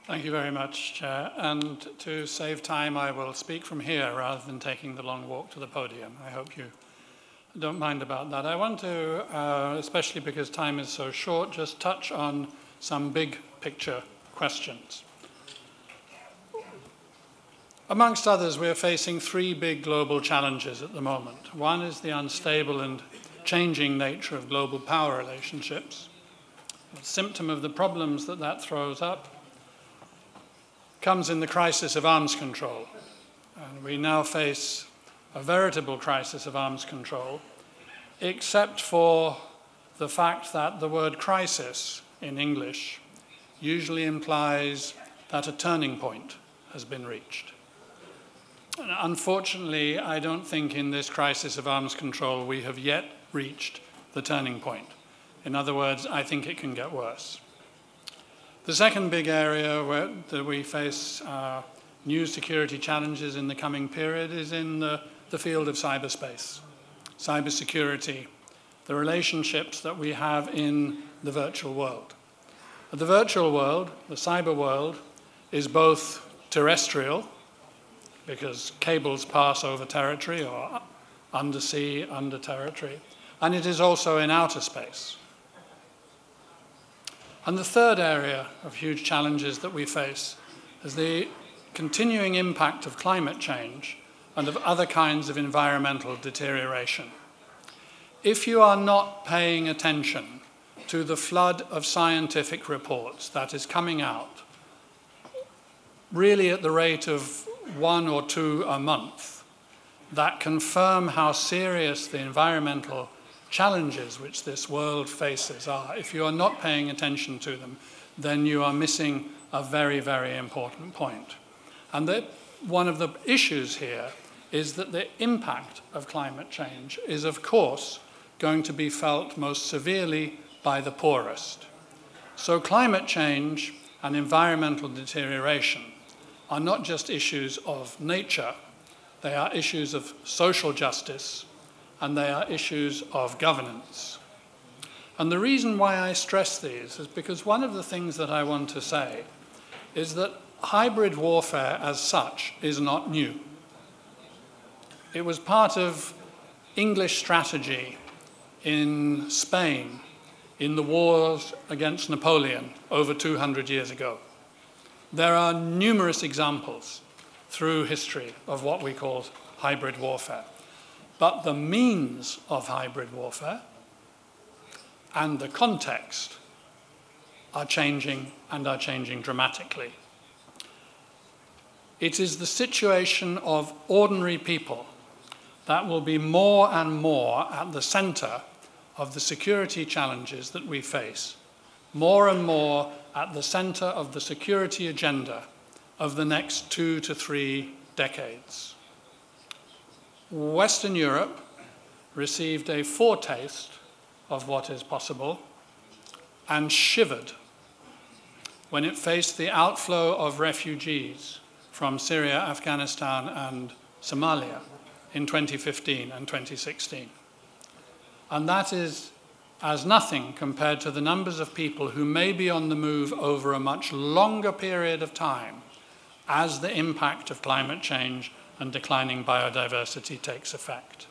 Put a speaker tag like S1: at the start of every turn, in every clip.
S1: Thank you very much, Chair. And to save time, I will speak from here rather than taking the long walk to the podium. I hope you don't mind about that. I want to, especially because time is so short, just touch on some big picture questions. Amongst others, we're facing three big global challenges at the moment. One is the unstable and changing nature of global power relationships. A symptom of the problems that that throws up comes in the crisis of arms control. And we now face a veritable crisis of arms control, except for the fact that the word crisis in English usually implies that a turning point has been reached. And unfortunately, I don't think in this crisis of arms control we have yet reached the turning point. In other words, I think it can get worse. The second big area that we face new security challenges in the coming period is in the field of cyberspace, cybersecurity, the relationships that we have in the virtual world. The virtual world, the cyber world, is both terrestrial, because cables pass over territory or undersea, under territory, and it is also in outer space. And the third area of huge challenges that we face is the continuing impact of climate change and of other kinds of environmental deterioration. If you are not paying attention to the flood of scientific reports that is coming out, really at the rate of 1 or 2 a month, that confirm how serious the environmental challenges which this world faces are, if you are not paying attention to them, then you are missing a very, very important point. And one of the issues here is that the impact of climate change is, of course, going to be felt most severely by the poorest. So climate change and environmental deterioration are not just issues of nature, they are issues of social justice, and they are issues of governance. And the reason why I stress these is because one of the things that I want to say is that hybrid warfare as such is not new. It was part of English strategy in Spain in the wars against Napoleon over 200 years ago. There are numerous examples through history of what we call hybrid warfare. But the means of hybrid warfare and the context are changing and are changing dramatically. It is the situation of ordinary people that will be more and more at the center of the security challenges that we face, more and more at the center of the security agenda of the next 2 to 3 decades. Western Europe received a foretaste of what is possible and shivered when it faced the outflow of refugees from Syria, Afghanistan, and Somalia in 2015 and 2016. And that is as nothing compared to the numbers of people who may be on the move over a much longer period of time as the impact of climate change and declining biodiversity takes effect.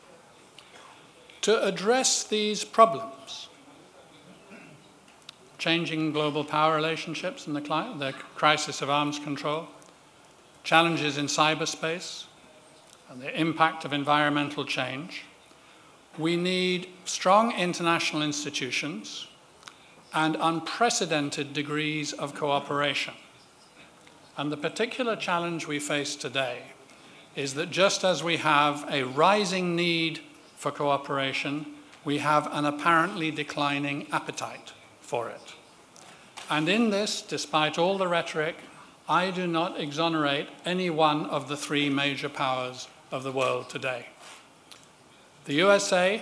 S1: To address these problems, changing global power relationships and the crisis of arms control, challenges in cyberspace, and the impact of environmental change, we need strong international institutions and unprecedented degrees of cooperation. And the particular challenge we face today is that just as we have a rising need for cooperation, we have an apparently declining appetite for it. And in this, despite all the rhetoric, I do not exonerate any one of the 3 major powers of the world today. The USA,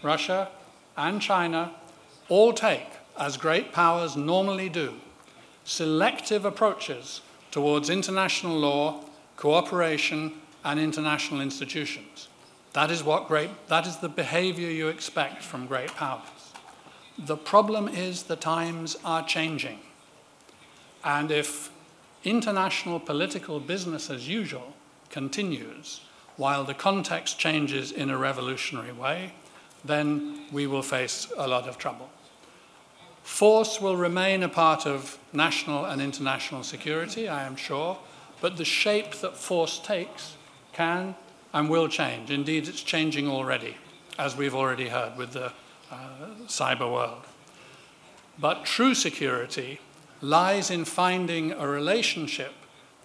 S1: Russia, and China all take, as great powers normally do, selective approaches towards international law, cooperation, and international institutions. That is the behavior you expect from great powers. The problem is the times are changing. And if international political business as usual continues while the context changes in a revolutionary way, then we will face a lot of trouble. Force will remain a part of national and international security, I am sure, but the shape that force takes can and will change. Indeed, it's changing already, as we've already heard with the cyber world. But true security lies in finding a relationship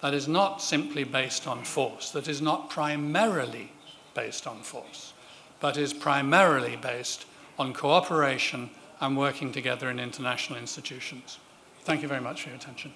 S1: that is not simply based on force, that is not primarily based on force, but is primarily based on cooperation and working together in international institutions. Thank you very much for your attention.